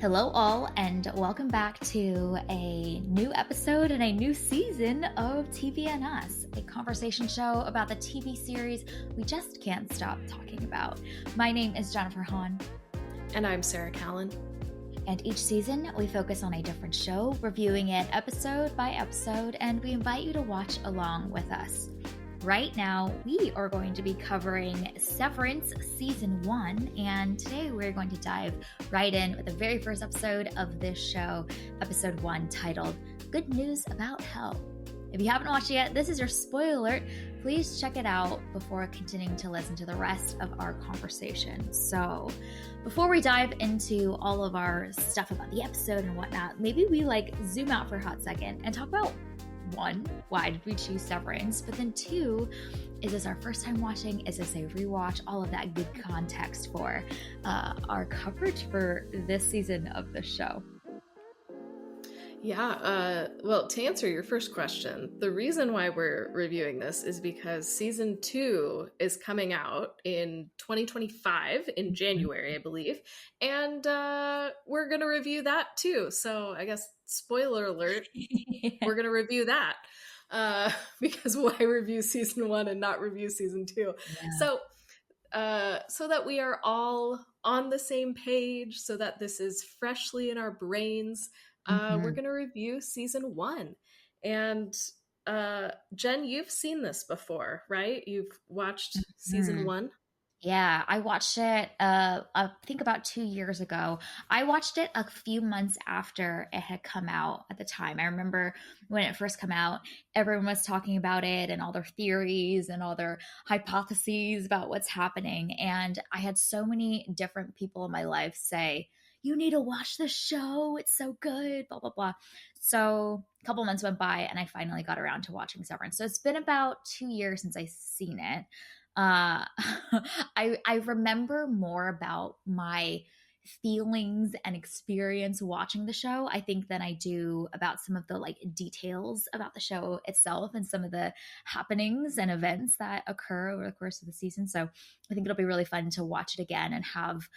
Hello, all, and welcome back to a new episode and a new season of TV and Us, a conversation show about the TV series we just can't stop talking about. My name is Jennifer Hahn. And I'm Sarah Callan. And each season, we focus on a different show, reviewing it episode by episode, and we invite you to watch along with us. Right now, we are going to be covering Severance Season 1, and today we're going to dive right in with the very first episode of this show, Episode 1, titled Good News About Hell. If you haven't watched it yet, this is your spoiler alert. Please check it out before continuing to listen to the rest of our conversation. So, before we dive into all of our stuff about the episode and whatnot, maybe we zoom out for a hot second and talk about one, why did we choose Severance? But then two, is this our first time watching? Is this a rewatch? All of that good context for our coverage for this season of the show. Yeah, well, to answer your first question, the reason why we're reviewing this is because Season 2 is coming out in 2025, in January, I believe, and we're going to review that too. So I guess, spoiler alert, we're going to review that, because why review Season 1 and not review Season 2? Yeah. So that we are all on the same page, so that this is freshly in our brains, we're going to review Season 1. And Jen, you've seen this before, right? You've watched Season 1? Yeah, I watched it, I think about 2 years ago. I watched it a few months after it had come out at the time. I remember when it first came out, everyone was talking about it and all their theories and all their hypotheses about what's happening. And I had so many different people in my life say, you need to watch the show. It's so good, blah, blah, blah. So a couple months went by and I finally got around to watching Severance. So it's been about 2 years since I've seen it. I remember more about my feelings and experience watching the show, I think, than I do about some of the details about the show itself and some of the happenings and events that occur over the course of the season. So I think it'll be really fun to watch it again and have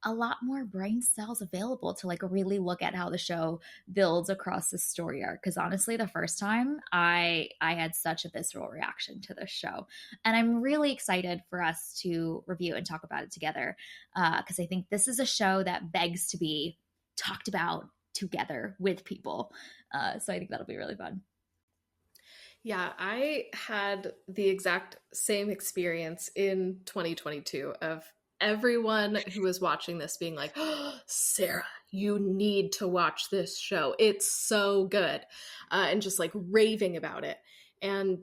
a lot more brain cells available to really look at how the show builds across the story arc. Because honestly, the first time I had such a visceral reaction to this show, and I'm really excited for us to review and talk about it together. Because I think this is a show that begs to be talked about together with people. So I think that'll be really fun. Yeah, I had the exact same experience in 2022 of everyone who was watching this being like, oh, Sarah, you need to watch this show. It's so good. And just raving about it. And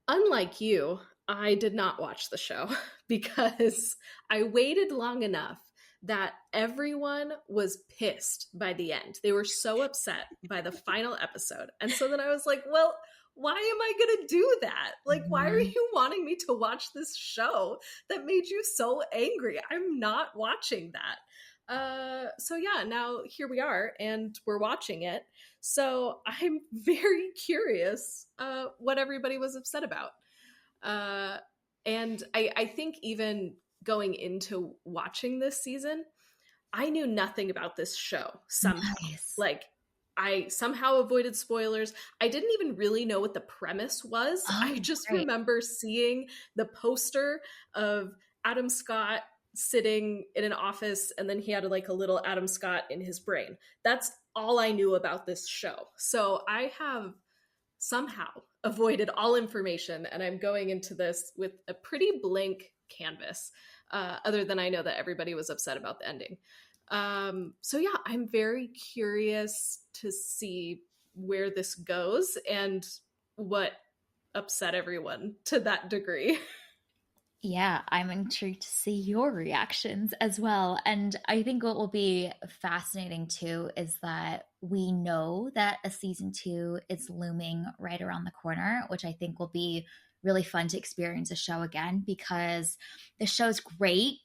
unlike you, I did not watch the show because I waited long enough that everyone was pissed by the end. They were so upset by the final episode. And so then I was like, well, why am I going to do that? Why are you wanting me to watch this show that made you so angry? I'm not watching that. So yeah, now here we are and we're watching it. So I'm very curious what everybody was upset about. And I think even going into watching this season, I knew nothing about this show somehow. Nice. I somehow avoided spoilers. I didn't even really know what the premise was. I just remember seeing the poster of Adam Scott sitting in an office, and then he had a little Adam Scott in his brain. That's all I knew about this show. So I have somehow avoided all information, and I'm going into this with a pretty blank canvas, other than I know that everybody was upset about the ending. So yeah, I'm very curious to see where this goes and what upset everyone to that degree. Yeah, I'm intrigued to see your reactions as well. And I think what will be fascinating too is that we know that a season 2 is looming right around the corner, which I think will be really fun to experience a show again, because the show's great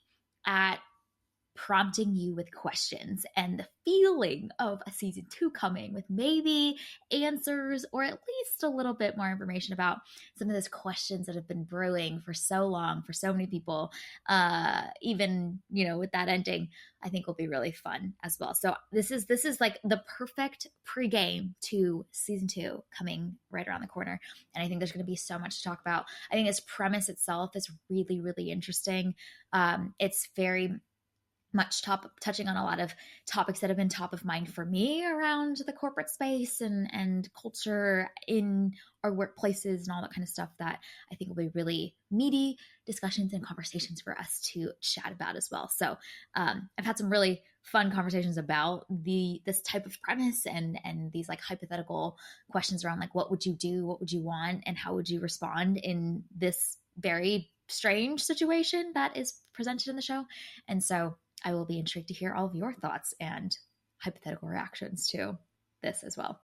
at prompting you with questions and the feeling of a season 2 coming with maybe answers or at least a little bit more information about some of those questions that have been brewing for so long for so many people. Even, with that ending, I think will be really fun as well. So this is like the perfect pregame to season 2 coming right around the corner. And I think there's going to be so much to talk about. I think this premise itself is really, really interesting. It's very much touching on a lot of topics that have been top of mind for me around the corporate space and culture in our workplaces and all that kind of stuff that I think will be really meaty discussions and conversations for us to chat about as well. So I've had some really fun conversations about this type of premise and these like hypothetical questions around like, what would you do? What would you want? And how would you respond in this very strange situation that is presented in the show? And so I will be intrigued to hear all of your thoughts and hypothetical reactions to this as well.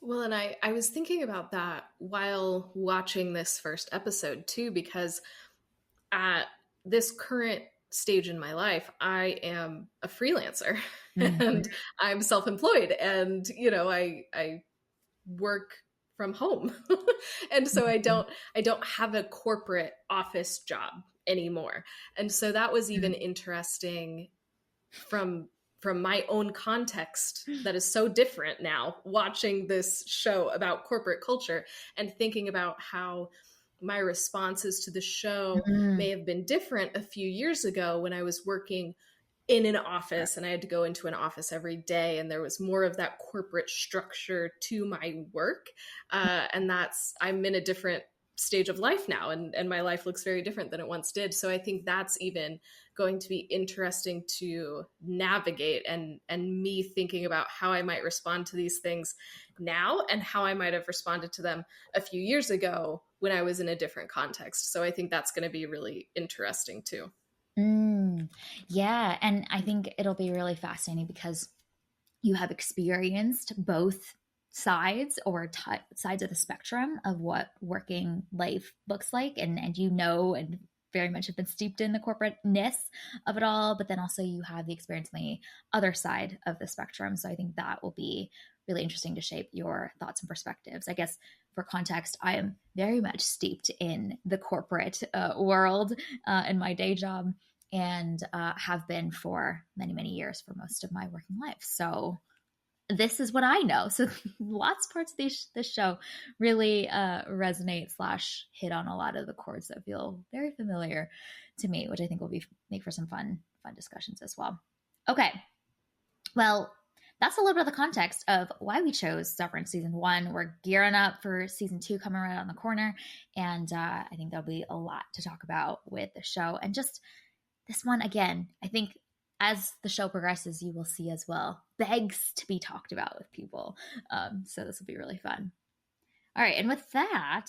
Well, and I was thinking about that while watching this first episode too, because at this current stage in my life, I am a freelancer and I'm self-employed, and I work from home. And so I don't have a corporate office job anymore. And so that was even interesting from my own context that is so different now, watching this show about corporate culture and thinking about how my responses to the show may have been different a few years ago when I was working in an office and I had to go into an office every day, and there was more of that corporate structure to my work. And I'm in a different stage of life now, and my life looks very different than it once did. So I think that's even going to be interesting to navigate, and me thinking about how I might respond to these things now and how I might have responded to them a few years ago when I was in a different context. So I think that's going to be really interesting too. Yeah. And I think it'll be really fascinating because you have experienced both sides or sides of the spectrum of what working life looks like. And and very much have been steeped in the corporateness of it all, but then also you have the experience on the other side of the spectrum. So I think that will be really interesting to shape your thoughts and perspectives. I guess for context, I am very much steeped in the corporate world in my day job, and have been for many, many years for most of my working life. So this is what I know. So lots of parts of this show really resonate / hit on a lot of the chords that feel very familiar to me, which I think will make for some fun discussions as well. Okay. Well, that's a little bit of the context of why we chose Severance Season 1. We're gearing up for Season 2 coming right on the corner. And I think there'll be a lot to talk about with the show. And just this one, again, I think as the show progresses, you will see as well, begs to be talked about with people. So this will be really fun. All right. And with that,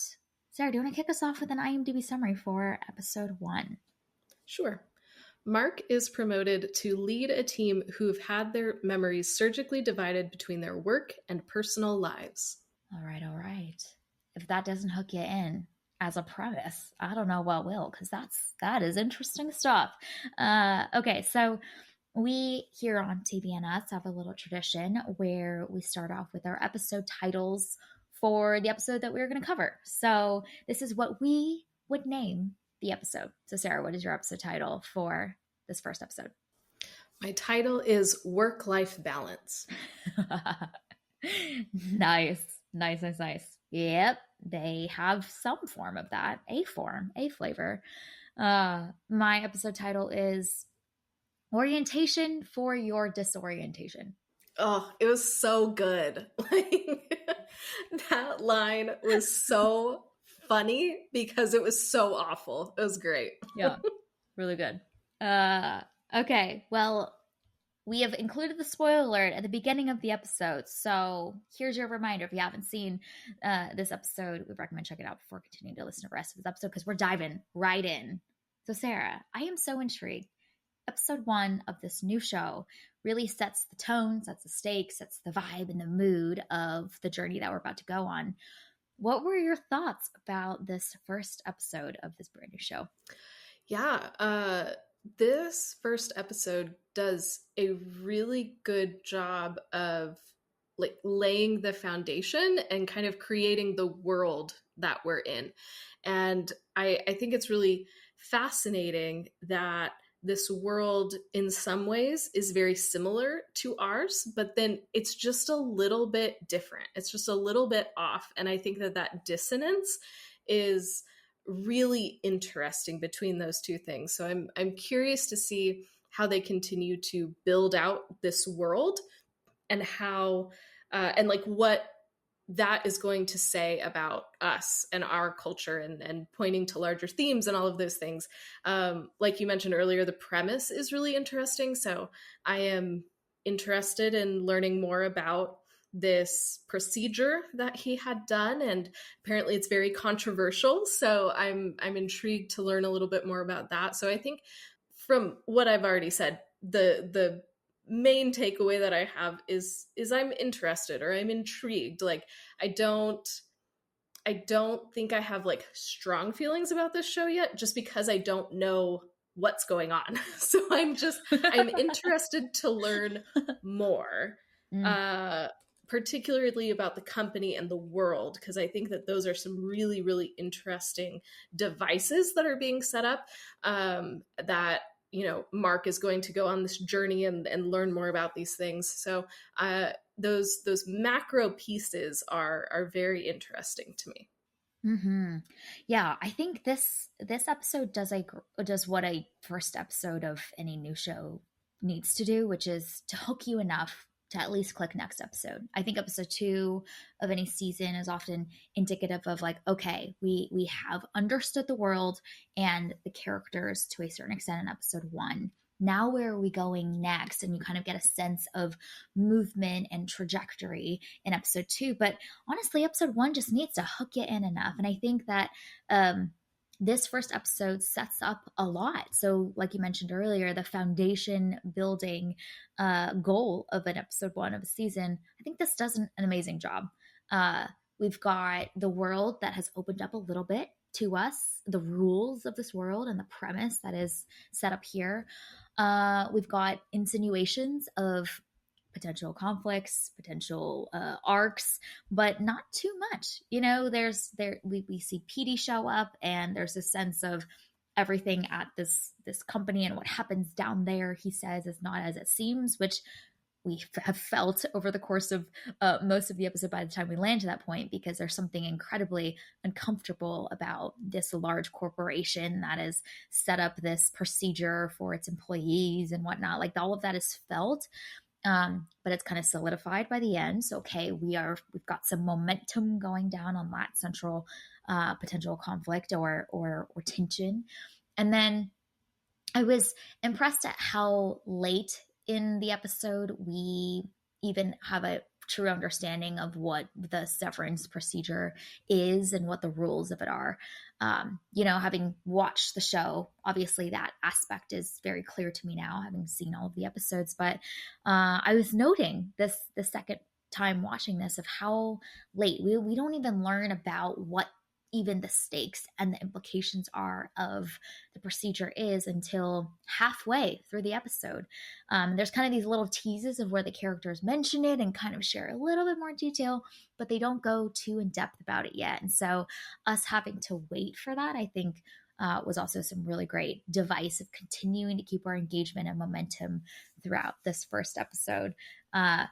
Sarah, do you want to kick us off with an IMDb summary for episode 1? Sure. Mark is promoted to lead a team who've had their memories surgically divided between their work and personal lives. All right. If that doesn't hook you in as a premise, I don't know what will, because that is interesting stuff. Okay, so we here on TVNS have a little tradition where we start off with our episode titles for the episode that we're going to cover. So this is what we would name the episode. So Sarah, what is your episode title for this first episode? My title is Work-Life Balance. Nice. Yep, they have some form of that, a flavor. My episode title is Orientation for Your Disorientation. Oh, it was so good. That line was so funny because it was so awful. It was great. Yeah, really good. Okay, well, we have included the spoiler alert at the beginning of the episode. So here's your reminder. If you haven't seen this episode, we recommend checking it out before continuing to listen to the rest of this episode, because we're diving right in. So Sarah, I am so intrigued. Episode 1 of this new show really sets the tone, sets the stakes, sets the vibe and the mood of the journey that we're about to go on. What were your thoughts about this first episode of this brand new show? Yeah, This first episode does a really good job of like laying the foundation and kind of creating the world that we're in. And I think it's really fascinating that this world in some ways is very similar to ours, but then it's just a little bit different. It's just a little bit off. And I think that that dissonance is really interesting between those two things. So I'm curious to see how they continue to build out this world and how and like what that is going to say about us and our culture and pointing to larger themes and all of those things. Like you mentioned earlier, the premise is really interesting. So I am interested in learning more about this procedure that he had done, and apparently it's very controversial. So I'm intrigued to learn a little bit more about that. So I think from what I've already said, the main takeaway that I have is I'm interested or I'm intrigued. Like I don't think I have like strong feelings about this show yet, just because I don't know what's going on. So I'm interested to learn more. Particularly about the company and the world, because I think that those are some really, really interesting devices that are being set up, that, you know, Mark is going to go on this journey and learn more about these things. So those macro pieces are very interesting to me. Mm-hmm. Yeah, I think this episode does what a first episode of any new show needs to do, which is to hook you enough to at least click next episode. I think episode 2 of any season is often indicative of like, okay, we have understood the world and the characters to a certain extent in episode 1. Now where are we going next? And you kind of get a sense of movement and trajectory in episode 2. But honestly, episode 1 just needs to hook you in enough. And I think that this first episode sets up a lot. So like you mentioned earlier, the foundation building goal of an episode 1 of a season, I think this does an amazing job. We've got the world that has opened up a little bit to us, the rules of this world and the premise that is set up here. We've got insinuations of potential conflicts, potential arcs, but not too much. You know, we see Petey show up, and there's a sense of everything at this company and what happens down there, he says, is not as it seems, which we have felt over the course of most of the episode by the time we land to that point, because there's something incredibly uncomfortable about this large corporation that has set up this procedure for its employees and whatnot. Like all of that is felt. But it's kind of solidified by the end. So, okay, we've got some momentum going down on that central potential conflict or tension. And then I was impressed at how late in the episode we even have a true understanding of what the severance procedure is and what the rules of it are. You know, having watched the show, obviously that aspect is very clear to me now, having seen all of the episodes. But I was noting the second time watching this of how late we don't even learn about what even the stakes and the implications are of the procedure is until halfway through the episode. There's kind of these little teases of where the characters mention it and kind of share a little bit more detail, but they don't go too in depth about it yet. And so us having to wait for that, I think, was also some really great device of continuing to keep our engagement and momentum throughout this first episode.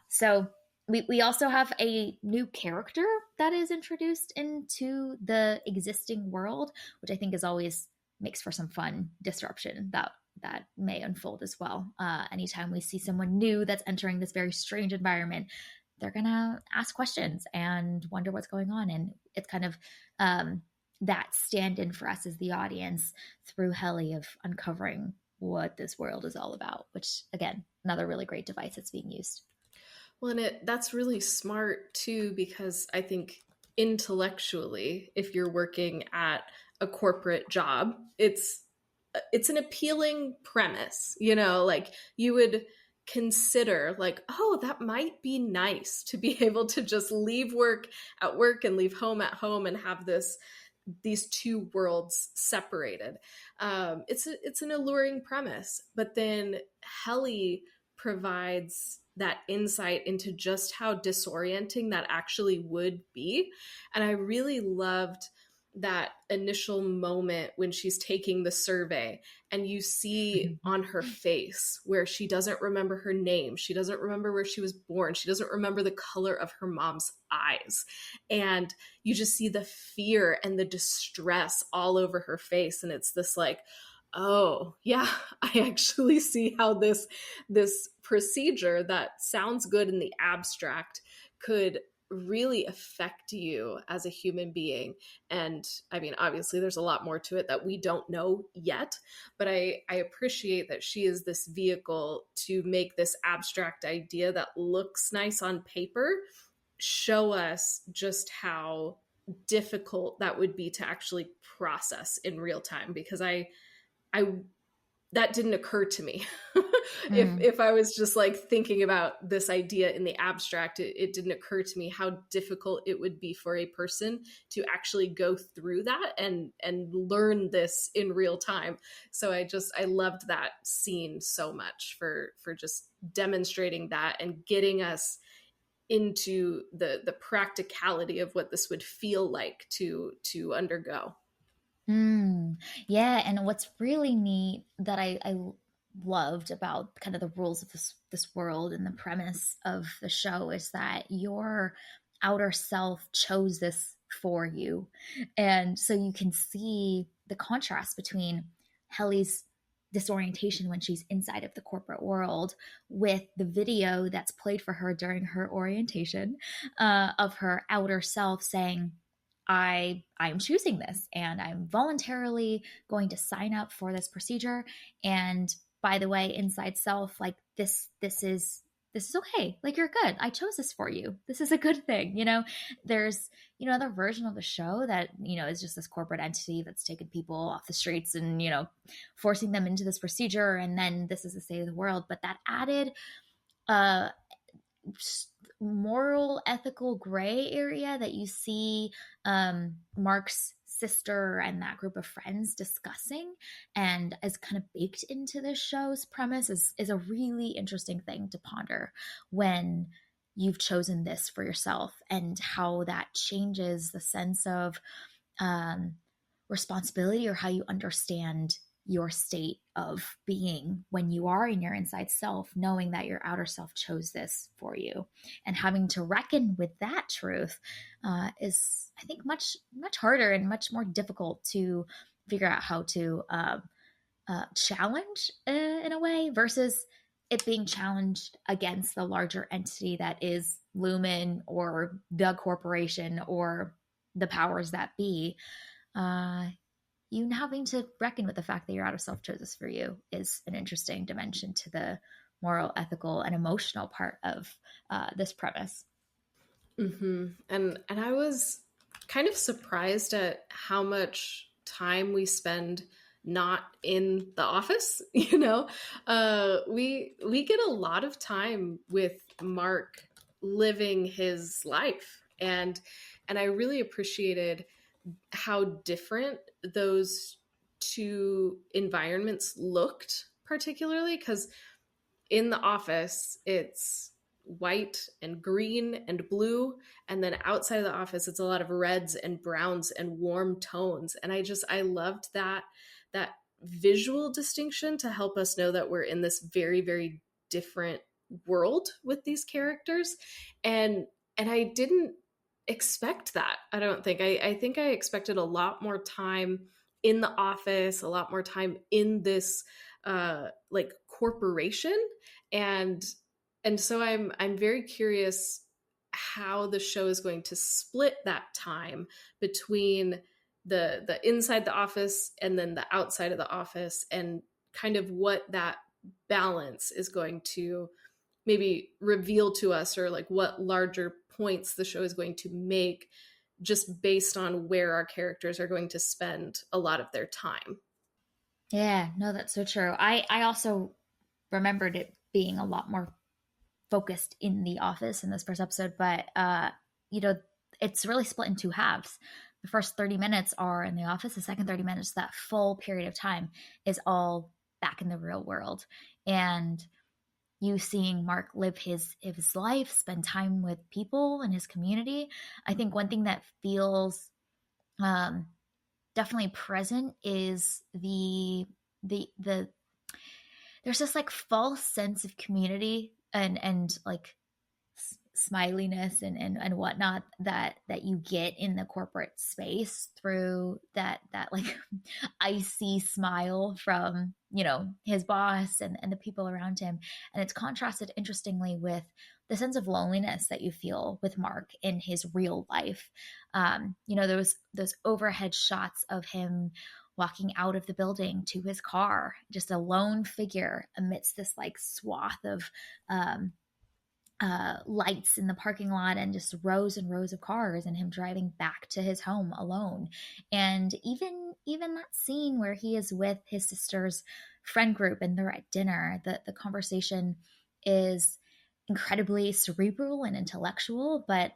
So we also have a new character that is introduced into the existing world, which I think is always makes for some fun disruption that may unfold as well. Anytime we see someone new that's entering this very strange environment, they're gonna ask questions and wonder what's going on, and it's kind of that stand-in for us as the audience through Helly of uncovering what this world is all about. Which again, another really great device that's being used. Well, and that's really smart too, because I think intellectually, if you're working at a corporate job, it's an appealing premise, you know, like you would consider like, oh, that might be nice to be able to just leave work at work and leave home at home and have this these two worlds separated. It's an alluring premise, but then Helly provides that insight into just how disorienting that actually would be. And I really loved that initial moment when she's taking the survey and you see on her face where she doesn't remember her name, she doesn't remember where she was born, she doesn't remember the color of her mom's eyes, and you just see the fear and the distress all over her face. And it's this like, oh yeah, I actually see how this procedure that sounds good in the abstract could really affect you as a human being. And I mean, obviously there's a lot more to it that we don't know yet, but I appreciate that she is this vehicle to make this abstract idea that looks nice on paper show us just how difficult that would be to actually process in real time, because I that didn't occur to me. If I was just like thinking about this idea in the abstract, it didn't occur to me how difficult it would be for a person to actually go through that and learn this in real time. So I loved that scene so much for just demonstrating that and getting us into the practicality of what this would feel like to undergo. Yeah, and what's really neat that I loved about kind of the rules of this world and the premise of the show is that your outer self chose this for you. And so you can see the contrast between Helly's disorientation when she's inside of the corporate world with the video that's played for her during her orientation, of her outer self saying, I'm choosing this and I'm voluntarily going to sign up for this procedure. And by the way, inside self, like this is okay. Like, you're good. I chose this for you. This is a good thing. There's, another version of the show that, is just this corporate entity that's taken people off the streets and, forcing them into this procedure. And then this is the state of the world. But that added moral, ethical gray area that you see Mark's sister and that group of friends discussing and is kind of baked into this show's premise is a really interesting thing to ponder when you've chosen this for yourself, and how that changes the sense of responsibility or how you understand your state of being when you are in your inside self, knowing that your outer self chose this for you, and having to reckon with that truth is, I think, much harder and much more difficult to figure out how to challenge in a way, versus it being challenged against the larger entity that is Lumen or the corporation or the powers that be. You having to reckon with the fact that your outer self chose this for you is an interesting dimension to the moral, ethical, and emotional part of this premise. And I was kind of surprised at how much time we spend not in the office. We get a lot of time with Mark living his life, and I really appreciated how different those two environments looked, particularly because in the office it's white and green and blue, and then outside of the office it's a lot of reds and browns and warm tones. And I loved that visual distinction to help us know that we're in this very, very different world with these characters. And I didn't expect that. I don't think. I think I expected a lot more time in the office, a lot more time in this like corporation, and so I'm very curious how the show is going to split that time between the inside the office and then the outside of the office, and kind of what that balance is going to maybe reveal to us, or like what larger points the show is going to make just based on where our characters are going to spend a lot of their time. Yeah, no, that's so true. I also remembered it being a lot more focused in the office in this first episode, but it's really split in two halves. the first 30 minutes are in the office, the second 30 minutes, that full period of time is all back in the real world. And you seeing Mark live his life, spend time with people in his community. I think one thing that feels definitely present is the there's this like false sense of community and like smiliness and whatnot that you get in the corporate space through that like icy smile from, you know, his boss and the people around him. And it's contrasted interestingly with the sense of loneliness that you feel with Mark in his real life. You know, those overhead shots of him walking out of the building to his car, just a lone figure amidst this like swath of lights in the parking lot and just rows and rows of cars, and him driving back to his home alone. And even that scene where he is with his sister's friend group and they're at dinner, the conversation is incredibly cerebral and intellectual, but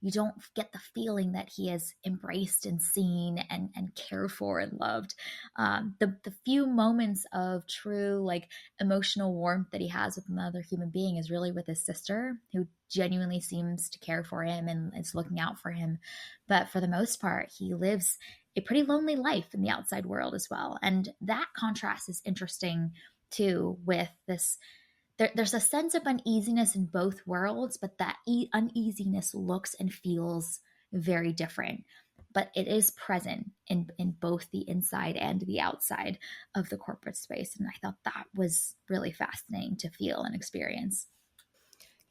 you don't get the feeling that he is embraced and seen and cared for and loved. The few moments of true like emotional warmth that he has with another human being is really with his sister, who genuinely seems to care for him and is looking out for him. But for the most part, he lives a pretty lonely life in the outside world as well. And that contrast is interesting too, with this there's a sense of uneasiness in both worlds, but that uneasiness looks and feels very different. But it is present in both the inside and the outside of the corporate space. And I thought that was really fascinating to feel and experience.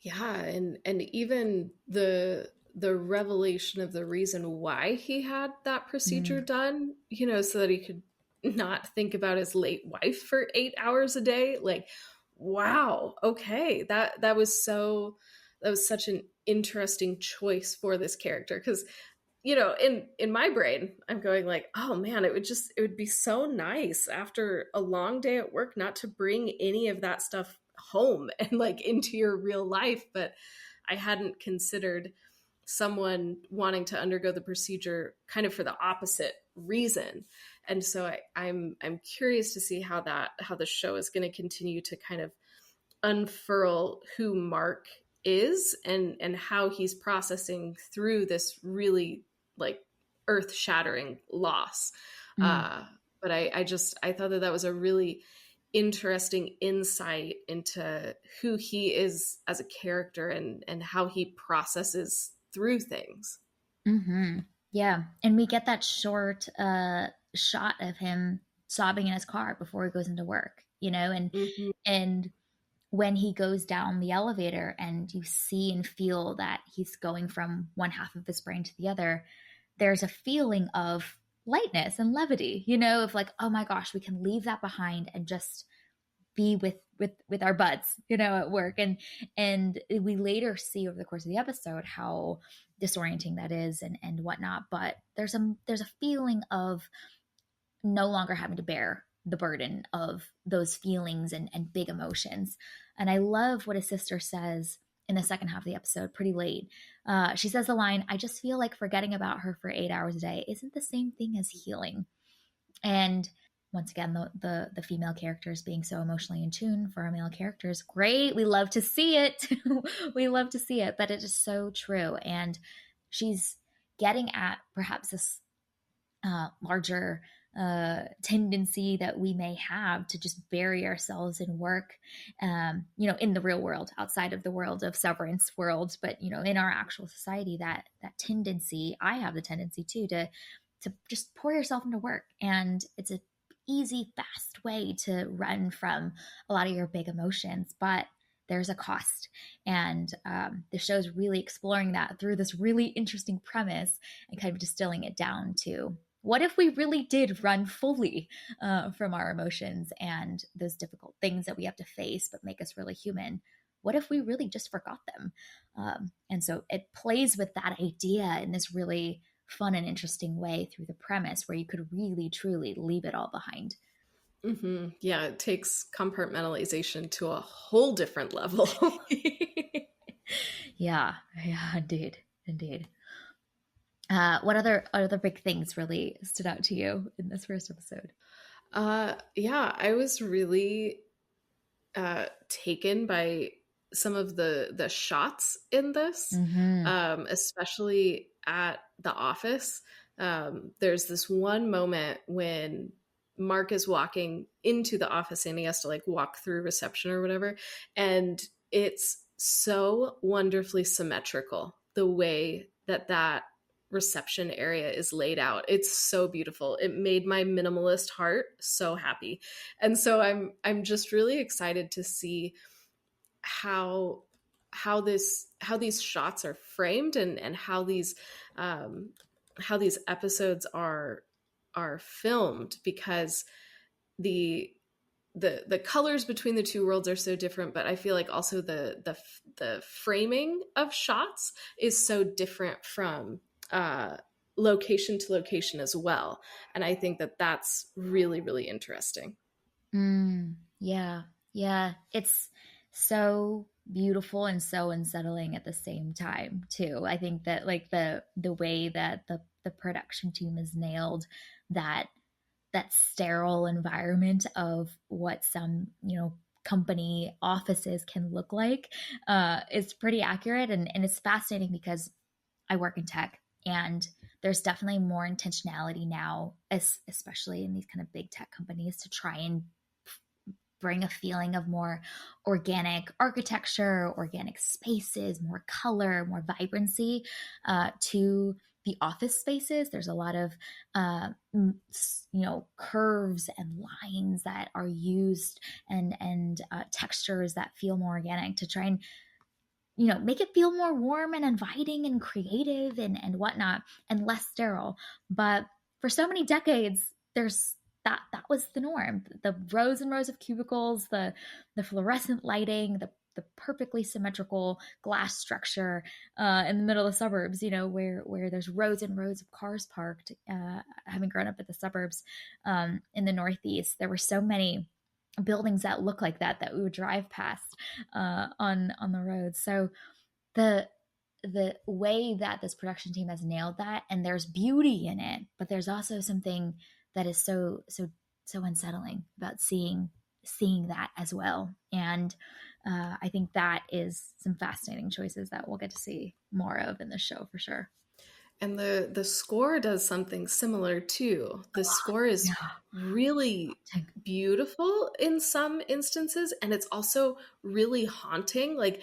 Yeah, and even the revelation of the reason why he had that procedure done, you know, so that he could not think about his late wife for 8 hours a day. Like, wow, okay, that was such an interesting choice for this character, because, you know, in my brain I'm going like, oh man, it would be so nice after a long day at work not to bring any of that stuff home and like into your real life. But I hadn't considered someone wanting to undergo the procedure kind of for the opposite reason. And so I'm curious to see how the show is going to continue to kind of unfurl who Mark is and how he's processing through this really like earth-shattering loss. But I thought that was a really interesting insight into who he is as a character and how he processes through things. Mm-hmm. Yeah. And we get that short shot of him sobbing in his car before he goes into work, you know, and when he goes down the elevator and you see and feel that he's going from one half of his brain to the other, there's a feeling of lightness and levity, you know, of like, oh my gosh, we can leave that behind and just be with our buds, you know, at work. And we later see over the course of the episode how disorienting that is and whatnot. But there's a feeling of no longer having to bear the burden of those feelings and big emotions. And I love what his sister says in the second half of the episode, pretty late. She says the line, "I just feel like forgetting about her for 8 hours a day isn't the same thing as healing." And once again, the female characters being so emotionally in tune for our male characters, great. We love to see it. We love to see it, but it is so true. And she's getting at perhaps this larger tendency that we may have to just bury ourselves in work, you know, in the real world, outside of the world of Severance world, but, you know, in our actual society, that tendency, I have the tendency too, to just pour yourself into work. And it's a easy, fast way to run from a lot of your big emotions, but there's a cost. And the show's really exploring that through this really interesting premise and kind of distilling it down to, what if we really did run fully from our emotions and those difficult things that we have to face but make us really human? What if we really just forgot them? And so it plays with that idea in this really fun and interesting way through the premise where you could really, truly leave it all behind. Mm-hmm. Yeah, it takes compartmentalization to a whole different level. Yeah, indeed. What other big things really stood out to you in this first episode? Yeah, I was really taken by some of the shots in this, Mm-hmm. especially at the office. There's this one moment when Mark is walking into the office and he has to like walk through reception or whatever, and it's so wonderfully symmetrical the way that reception area is laid out. It's so beautiful. It made my minimalist heart so happy. And so I'm just really excited to see how how these shots are framed, and how these episodes are filmed, because the the colors between the two worlds are so different, but I feel like also the framing of shots is so different from uh location to location as well, and I think that that's really really interesting. Yeah, yeah. It's so beautiful and so unsettling at the same time, too. I think that like the way that the production team has nailed that that sterile environment of what some, company offices can look like is pretty accurate, and it's fascinating because I work in tech, and there's definitely more intentionality now, especially in these kind of big tech companies, to try and bring a feeling of more organic architecture, organic spaces, more color, more vibrancy to the office spaces. There's a lot of curves and lines that are used, and textures that feel more organic to try and make it feel more warm and inviting and creative and whatnot, and less sterile. But for so many decades, there's that was the norm. The rows and rows of cubicles, the fluorescent lighting, the perfectly symmetrical glass structure in the middle of the suburbs, where there's rows and rows of cars parked. Having grown up in the suburbs in the Northeast, there were so many buildings that look like that we would drive past on the road. So the the way that this production team has nailed that, and there's beauty in it, but there's also something that is so unsettling about seeing that as well. And I think that is some fascinating choices that we'll get to see more of in the show for sure. And the score does something similar too. The score is really beautiful in some instances, and it's also really haunting. Like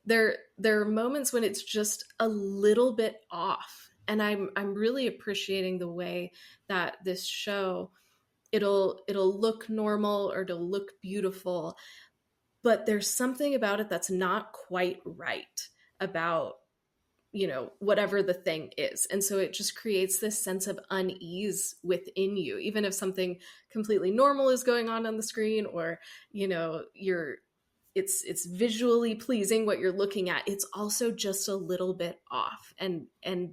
there are moments when it's just a little bit off. And I'm really appreciating the way that this show, it'll look normal or it'll look beautiful, but there's something about it that's not quite right about whatever the thing is, and so it just creates this sense of unease within you, even if something completely normal is going on the screen, or you're it's visually pleasing what you're looking at. It's also just a little bit off, and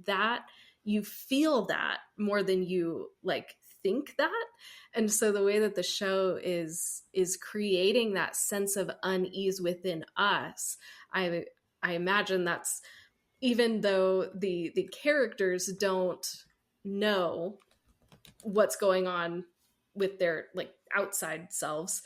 that you feel that more than you like think that. And so the way that the show is creating that sense of unease within us, I imagine that's, even though the characters don't know what's going on with their like outside selves,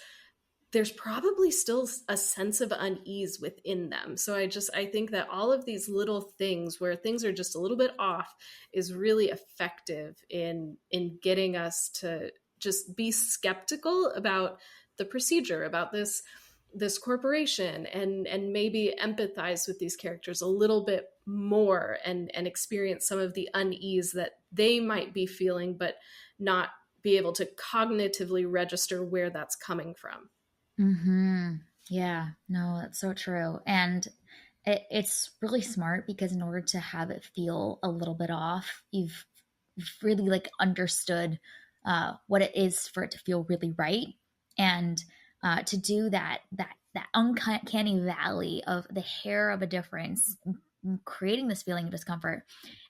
there's probably still a sense of unease within them. So I think that all of these little things where things are just a little bit off is really effective in getting us to just be skeptical about the procedure, about this corporation, and maybe empathize with these characters a little bit more, and experience some of the unease that they might be feeling, but not be able to cognitively register where that's coming from. Mm-hmm. Yeah, no, that's so true. And it's really smart because in order to have it feel a little bit off, you've really like understood what it is for it to feel really right. And to do that uncanny valley of the hair of a difference, creating this feeling of discomfort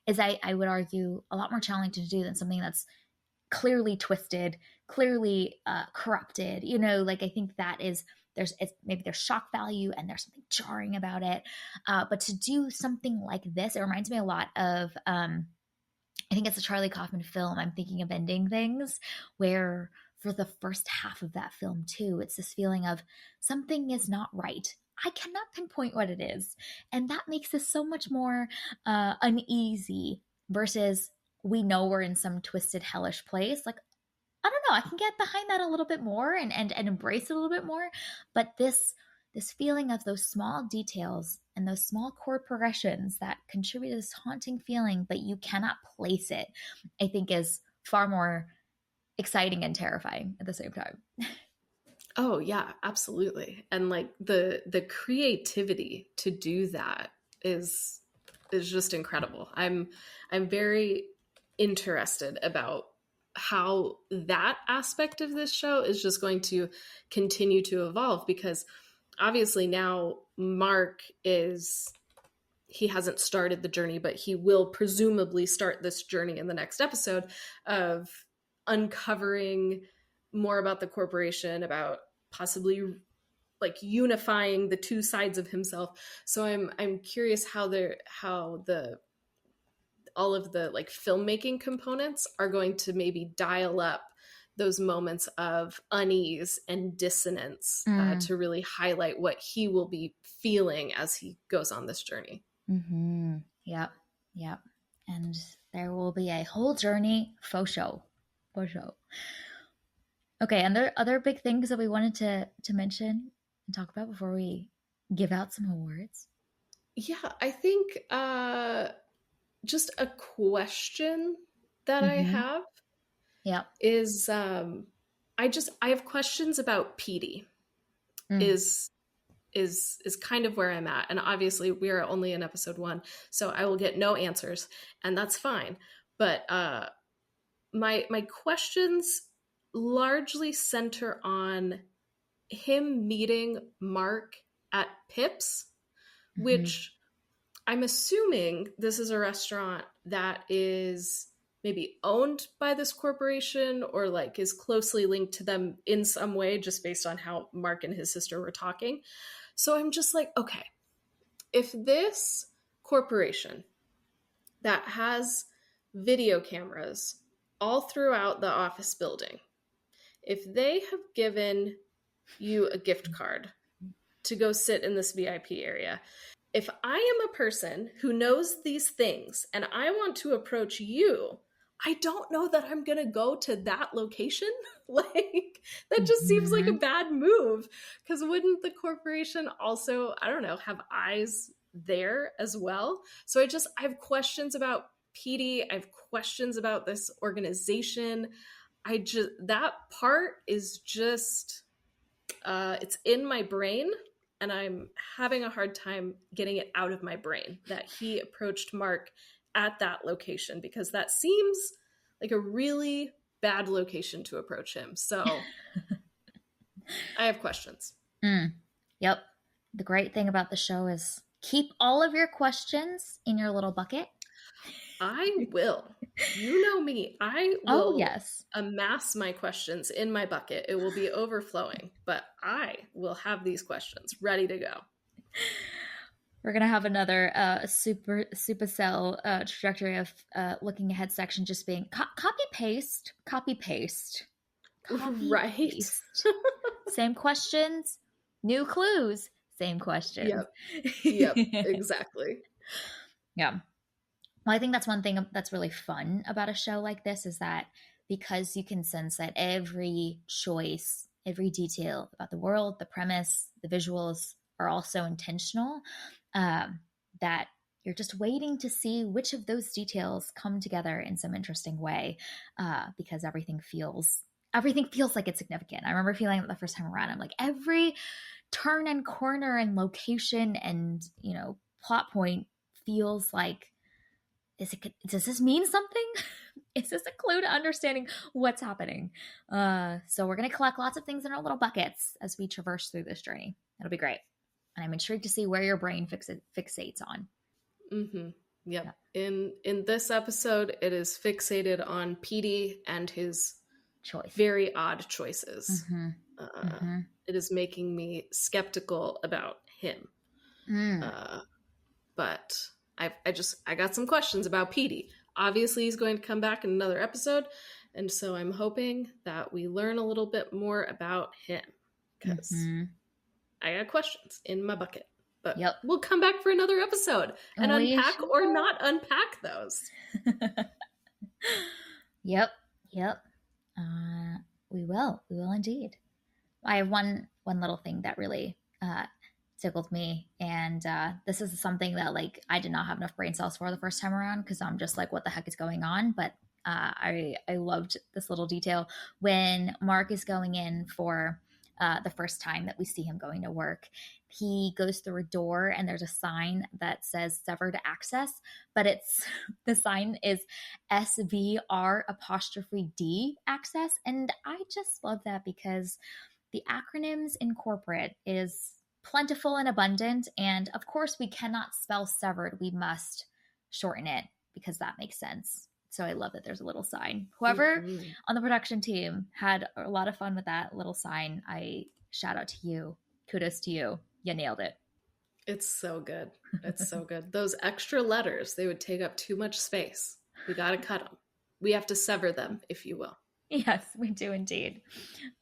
is, I would argue, a lot more challenging to do than something that's clearly twisted, clearly corrupted. Like I think that is maybe there's shock value and there's something jarring about it. But to do something like this, it reminds me a lot of I think it's a Charlie Kaufman film. I'm thinking of Ending Things, where for the first half of that film, too, it's this feeling of something is not right. I cannot pinpoint what it is. And that makes this so much more uneasy versus we know we're in some twisted, hellish place. Like, I don't know, I can get behind that a little bit more and embrace it a little bit more. But this feeling of those small details and those small chord progressions that contribute to this haunting feeling, but you cannot place it, I think is far more exciting and terrifying at the same time. Oh yeah, absolutely. And like the creativity to do that is just incredible. I'm very interested about how that aspect of this show is just going to continue to evolve, because obviously now Mark is, he hasn't started the journey, but he will presumably start this journey in the next episode of uncovering more about the corporation, about possibly like unifying the two sides of himself. So I'm curious how the all of the like filmmaking components are going to maybe dial up those moments of unease and dissonance to really highlight what he will be feeling as he goes on this journey. Mm-hmm. Yep. Yep. And there will be a whole journey for show. For show. Okay, and there are other big things that we wanted to mention and talk about before we give out some awards. Yeah, I think just a question that I have is I have questions about Petey. Is kind of where I'm at, and obviously we are only in episode 1, so I will get no answers, and that's fine. But my questions largely center on him meeting Mark at Pips, which I'm assuming this is a restaurant that is maybe owned by this corporation or like is closely linked to them in some way, just based on how Mark and his sister were talking. So I'm just like, okay, if this corporation that has video cameras all throughout the office building, if they have given you a gift card to go sit in this VIP area, if I am a person who knows these things and I want to approach you, I don't know that I'm going to go to that location. Like, that just seems like a bad move, because wouldn't the corporation also, I don't know, have eyes there as well? So I have questions about Petey. I have questions about this organization. That part is just, it's in my brain, and I'm having a hard time getting it out of my brain that he approached Mark at that location, because that seems like a really bad location to approach him. So I have questions. Yep. The great thing about the show is keep all of your questions in your little bucket. I will. You know me. I will amass my questions in my bucket. It will be overflowing, but I will have these questions ready to go. We're going to have another supercell trajectory of looking ahead section just being copy paste. Right. Same questions, new clues, same questions. Yep, exactly. Yeah. Well, I think that's one thing that's really fun about a show like this, is that because you can sense that every choice, every detail about the world, the premise, the visuals are all so intentional, that you're just waiting to see which of those details come together in some interesting way, because everything feels like it's significant. I remember feeling that the first time around. I'm like, every turn and corner and location and, plot point feels like, does this mean something? Is this a clue to understanding what's happening? So we're going to collect lots of things in our little buckets as we traverse through this journey. It'll be great. And I'm intrigued to see where your brain fixates on. Yep. Yeah. In this episode, it is fixated on Petey and his very odd choices. It is making me skeptical about him. But I got some questions about Petey. Obviously, he's going to come back in another episode. And so I'm hoping that we learn a little bit more about him, because I got questions in my bucket. But we'll come back for another episode and unpack or not unpack those. Yep. We will indeed. I have one little thing that really tickled me, and this is something that like I did not have enough brain cells for the first time around, because I'm just like, what the heck is going on? But I loved this little detail when Mark is going in for the first time that we see him going to work. He goes through a door and there's a sign that says severed access, but the sign is SVR''D access. And I just love that, because the acronyms in corporate is plentiful and abundant. And of course, we cannot spell severed. We must shorten it, because that makes sense. So I love that there's a little sign. Whoever on the production team had a lot of fun with that little sign, I shout out to you. Kudos to you. You nailed it. It's so good. It's so good. Those extra letters, they would take up too much space. We got to cut them. We have to sever them, if you will. Yes, we do indeed.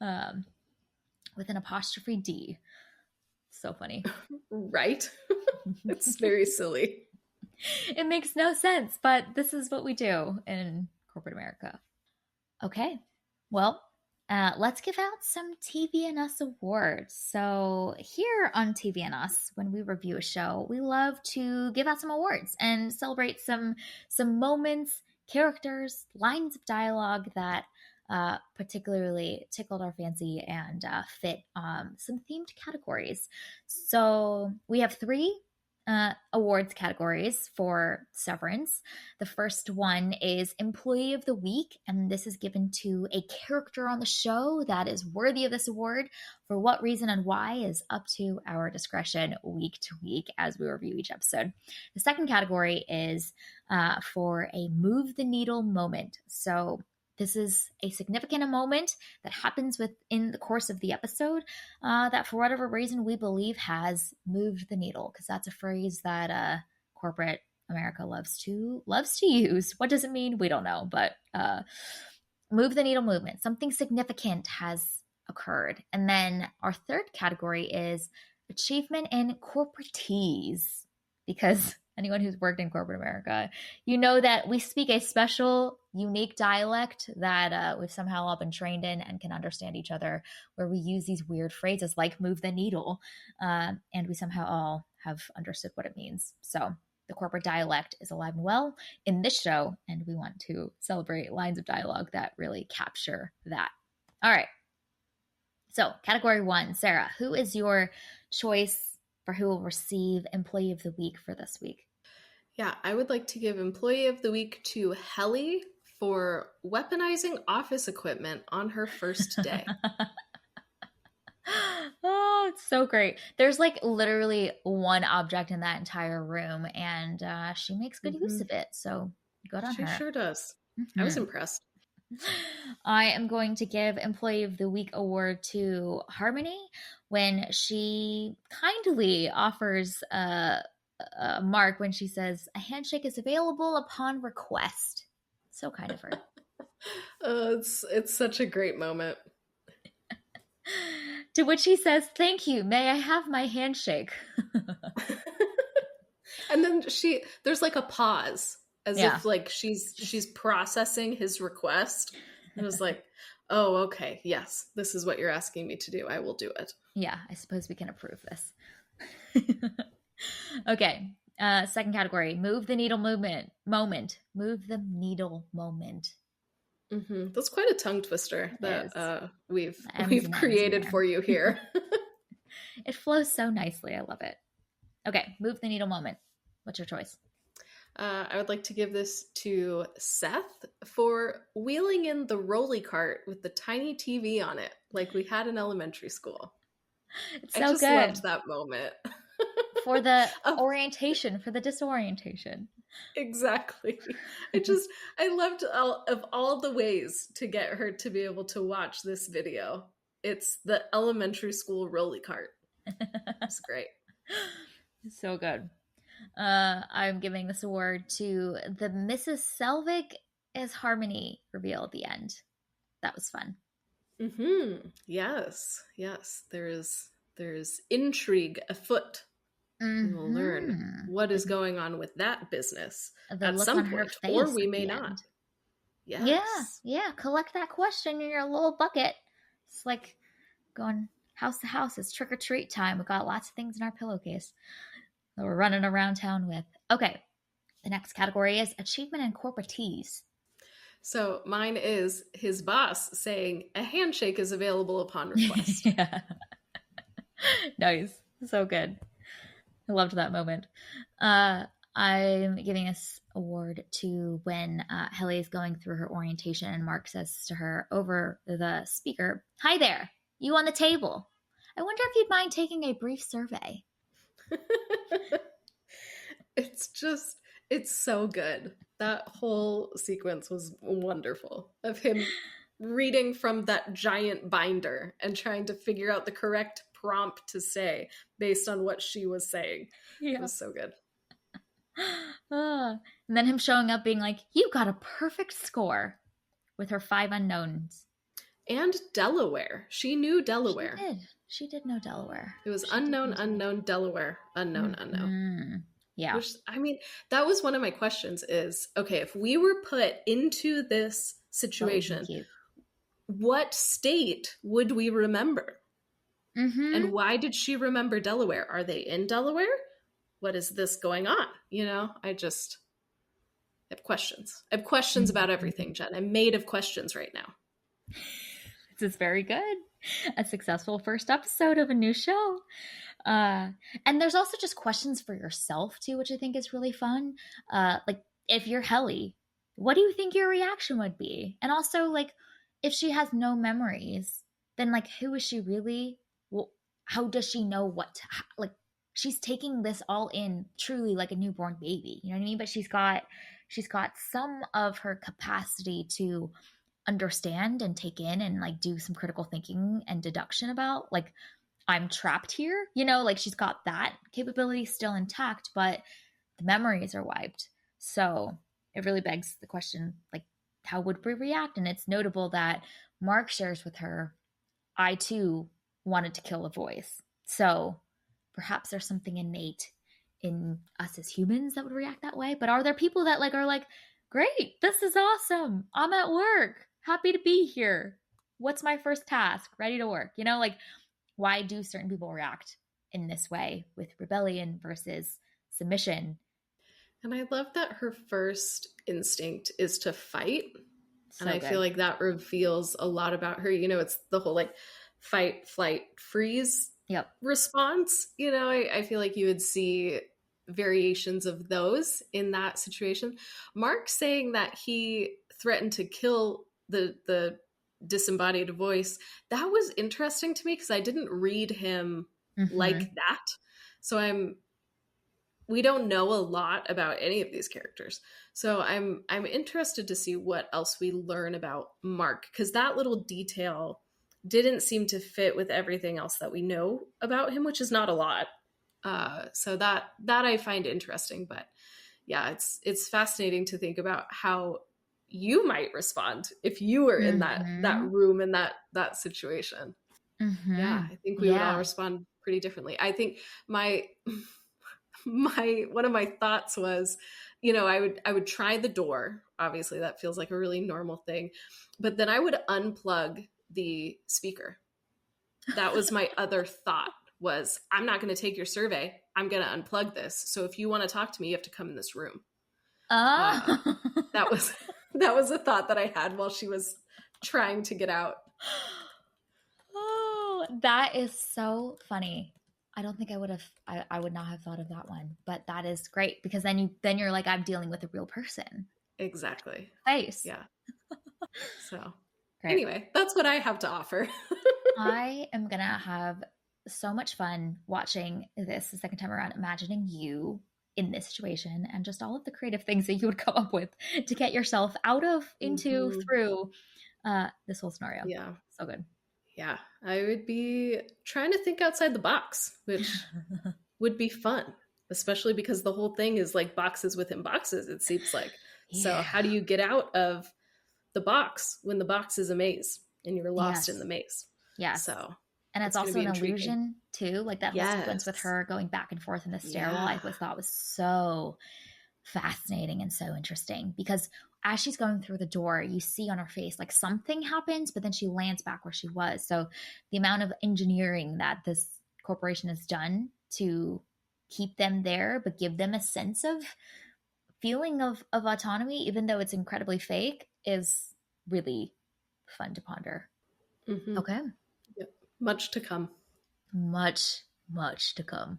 With an ''D. So funny. Right? It's very silly. It makes no sense, but this is what we do in corporate America. Okay, well, let's give out some TV and Us awards. So here on TV and Us, when we review a show, we love to give out some awards and celebrate some moments, characters, lines of dialogue that particularly tickled our fancy and fit some themed categories. So we have 3 awards categories for Severance. The first one is Employee of the Week, and this is given to a character on the show that is worthy of this award. For what reason and why is up to our discretion week to week as we review each episode. The second category is for a Move the Needle moment. So this is a significant moment that happens within the course of the episode that for whatever reason we believe has moved the needle, because that's a phrase that corporate America loves to use. What does it mean? We don't know, but move the needle movement. Something significant has occurred. And then our third category is achievement in corporatese, because anyone who's worked in corporate America, you know that we speak a special, unique dialect that we've somehow all been trained in and can understand each other, where we use these weird phrases like move the needle, and we somehow all have understood what it means. So the corporate dialect is alive and well in this show, and we want to celebrate lines of dialogue that really capture that. All right. So category 1, Sarah, who is your choice for who will receive Employee of the Week for this week? Yeah, I would like to give Employee of the Week to Helly for weaponizing office equipment on her first day. Oh, it's so great. There's like literally one object in that entire room, and she makes good use of it. So good on her. She sure does. I was impressed. I am going to give Employee of the Week award to Harmony when she kindly offers Mark when she says a handshake is available upon request. So kind of her. It's such a great moment. To which he says, "Thank you. May I have my handshake?" And then there's like a pause, as if like she's processing his request. And it was like, oh, okay, yes, this is what you're asking me to do. I will do it. Yeah, I suppose we can approve this. Okay. Second category, move the needle moment. Move the needle moment. That's quite a tongue twister that we've created for you here. It flows so nicely. I love it. Okay, move the needle moment. What's your choice? I would like to give this to Seth for wheeling in the rolly cart with the tiny TV on it, like we had in elementary school. It's so I just good. loved that moment. For the orientation, for the disorientation. Exactly. I loved all the ways to get her to be able to watch this video. It's the elementary school rolly cart. It's great. So good. I'm giving this award to the Mrs. Selvig as Harmony reveal at the end. That was fun. Yes, yes. There's intrigue afoot. We will learn what is going on with that business The at look some on her point, or face we at may the not. end. Yeah, Yes. yeah. Collect that question in your little bucket. It's like going house to house. It's trick or treat time. We got lots of things in our pillowcase that we're running around town with. Okay, the next category is achievement and corporatees. So mine is his boss saying a handshake is available upon request. Yeah. Nice. So good. I loved that moment. I'm giving this award to when Helly is going through her orientation and Mark says to her over the speaker, "Hi there, you on the table. I wonder if you'd mind taking a brief survey." It's so good. That whole sequence was wonderful of him reading from that giant binder and trying to figure out the correct prompt to say based on what she was saying. It Yeah. was so good. And then him showing up being like, "You got a perfect score," with her 5 unknowns. And Delaware. She knew Delaware. She did know Delaware. It was unknown, unknown, Delaware, unknown, unknown. Yeah. Which, I mean, that was one of my questions is, okay, if we were put into this situation, what state would we remember? And why did she remember Delaware? Are they in Delaware? What is this going on? You know, I have questions. I have questions about everything, Jen. I'm made of questions right now. This is very good. A successful first episode of a new show. And there's also just questions for yourself too, which I think is really fun. Like if you're Helly, what do you think your reaction would be? And also like if she has no memories, then like who is she really? Well, how does she know what to, like she's taking this all in truly like a newborn baby, you know what I mean? But she's got some of her capacity to understand and take in and like do some critical thinking and deduction about like I'm trapped here, you know, like she's got that capability still intact, but the memories are wiped. So it really begs the question, like, how would we react? And it's notable that Mark shares with her, I too wanted to kill a voice. So perhaps there's something innate in us as humans that would react that way. But are there people that like are like, great, this is awesome. I'm at work. Happy to be here. What's my first task? Ready to work. You know, like why do certain people react in this way with rebellion versus submission? And I love that her first instinct is to fight. So and I feel like that reveals a lot about her. You know, it's the whole like fight, flight, freeze response. You know, I feel like you would see variations of those in that situation. Mark saying that he threatened to kill the disembodied voice, that was interesting to me because I didn't read him like that. So we don't know a lot about any of these characters. So I'm interested to see what else we learn about Mark, because that little detail didn't seem to fit with everything else that we know about him, which is not a lot. So that I find interesting. But yeah, it's fascinating to think about how you might respond if you were in that room in that situation. Yeah, I think we would all respond pretty differently. I think my one of my thoughts was, you know, I would try the door. Obviously, that feels like a really normal thing, but then I would unplug the speaker. That was my other thought. Was I'm not going to take your survey. I'm going to unplug this. So if you want to talk to me, you have to come in this room. That was a thought that I had while she was trying to get out. Oh, that is so funny. I don't think I would not have thought of that one, but that is great because then you're like, I'm dealing with a real person. Exactly. Face. Yeah. So great. Anyway, that's what I have to offer. I am going to have so much fun watching this the second time around, imagining you in this situation and just all of the creative things that you would come up with to get yourself out of, into, through this whole scenario. Yeah. So good. Yeah. I would be trying to think outside the box, which would be fun. especially because the whole thing is like boxes within boxes, it seems like. So Yeah. how do you get out of the box when the box is a maze and you're lost in Yes. the maze? Yes. So And it's it's going to also be an intriguing. illusion too. Like that whole sequence with Yes. her going back and forth in the stairwell, Yeah. thought was so fascinating and so interesting, because as she's going through the door, you see on her face like something happens, but then she lands back where she was. So the amount of engineering that this corporation has done to keep them there, but give them a sense of feeling of autonomy, even though it's incredibly fake, is really fun to ponder. Mm-hmm. Okay. Yep. Much to come. Much, much to come.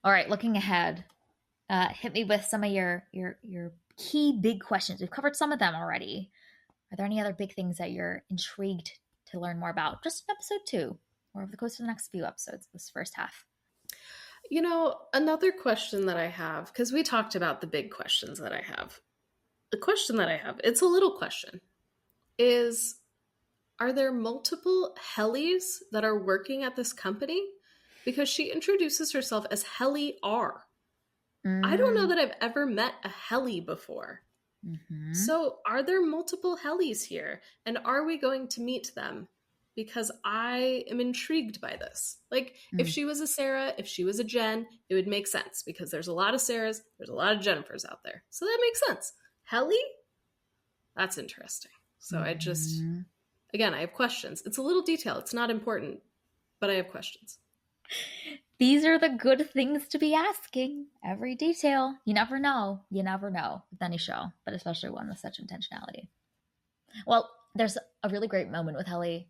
All right, looking ahead, hit me with some of your key big questions. We've covered some of them already. Are there any other big things that you're intrigued to learn more about, just in episode 2, or over the course of the next few episodes, this first half? You know, another question that I have, because we talked about the big questions that I have. The question that I have, it's a little question, is are there multiple Hellies that are working at this company? Because she introduces herself as Helly R. I don't know that I've ever met a Helly before. Mm-hmm. So are there multiple Hellies here? And are we going to meet them? Because I am intrigued by this. Like, if she was a Sarah, if she was a Jen, it would make sense, because there's a lot of Sarahs, there's a lot of Jennifers out there. So that makes sense. Helly? That's interesting. So I just, again, I have questions. It's a little detail. It's not important, but I have questions. These are the good things to be asking. Every detail. You never know. You never know with any show, but especially one with such intentionality. Well, there's a really great moment with Helly.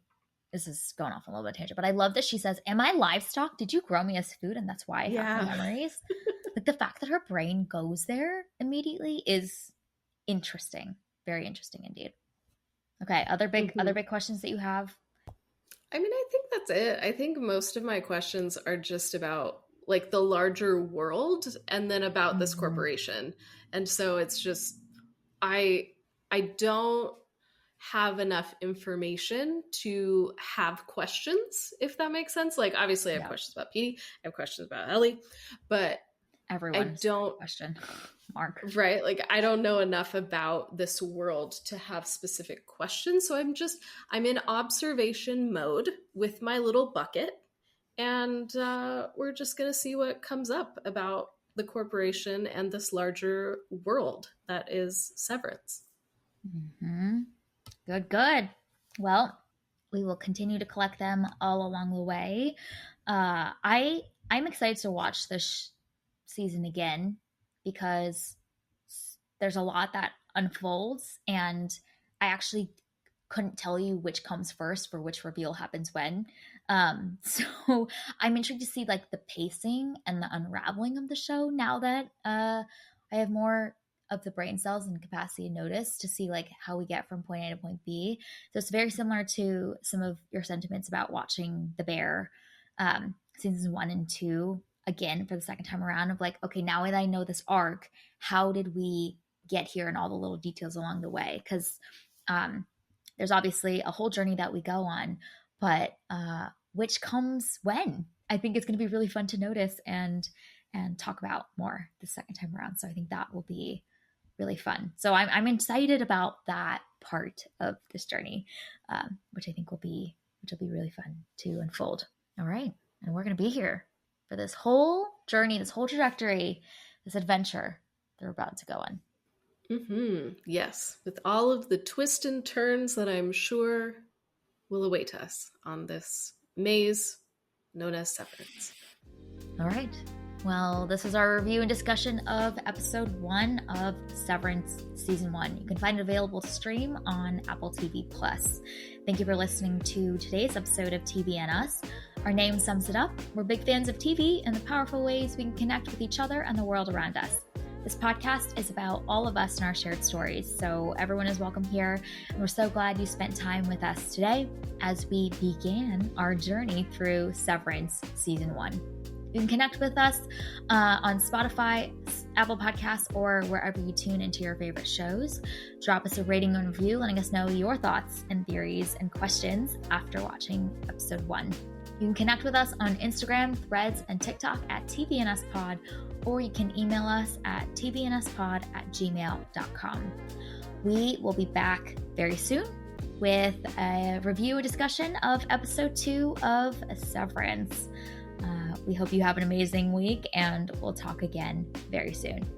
This is going off a little bit tangent, but I love that she says, "Am I livestock? Did you grow me as food? And that's why I have no memories." Like, the fact that her brain goes there immediately is interesting. Very interesting indeed. Okay, other big questions that you have? I mean, I think that's it. I think most of my questions are just about like the larger world and then about this corporation. And so it's just, I don't have enough information to have questions, if that makes sense. Like, obviously I have questions about Petey, I have questions about Ellie, but everyone I don't question mark, right? Like, I don't know enough about this world to have specific questions. So I'm in observation mode with my little bucket, and we're just going to see what comes up about the corporation and this larger world that is Severance. Good. Well, we will continue to collect them all along the way. I'm excited to watch this season again, because there's a lot that unfolds, and I actually couldn't tell you which comes first for which reveal happens when. So I'm intrigued to see like the pacing and the unraveling of the show now that I have more of the brain cells and capacity to notice, to see like how we get from point A to point B. So it's very similar to some of your sentiments about watching The Bear seasons 1 and 2 again for the second time around, of like, okay, now that I know this arc, how did we get here, and all the little details along the way? Because there's obviously a whole journey that we go on, but which comes when? I think it's going to be really fun to notice and talk about more the second time around. So I think that will be really fun. So I'm excited about that part of this journey, which I think will be really fun to unfold. All right, and we're going to be here for this whole journey, this whole trajectory, this adventure they're about to go on. Yes, with all of the twists and turns that I'm sure will await us on this maze known as Severance. All right. Well, this is our review and discussion of episode 1 of Severance season 1. You can find it available to stream on Apple TV+. Thank you for listening to today's episode of TV and Us. Our name sums it up. We're big fans of TV and the powerful ways we can connect with each other and the world around us. This podcast is about all of us and our shared stories, so everyone is welcome here, and we're so glad you spent time with us today as we began our journey through Severance season 1. You can connect with us on Spotify, Apple Podcasts, or wherever you tune into your favorite shows. Drop us a rating and review, letting us know your thoughts and theories and questions after watching episode 1. You can connect with us on Instagram, Threads, and TikTok at TBNSPod, or you can email us at tbnspod@gmail.com. We will be back very soon with a review discussion of episode 2 of Severance. We hope you have an amazing week, and we'll talk again very soon.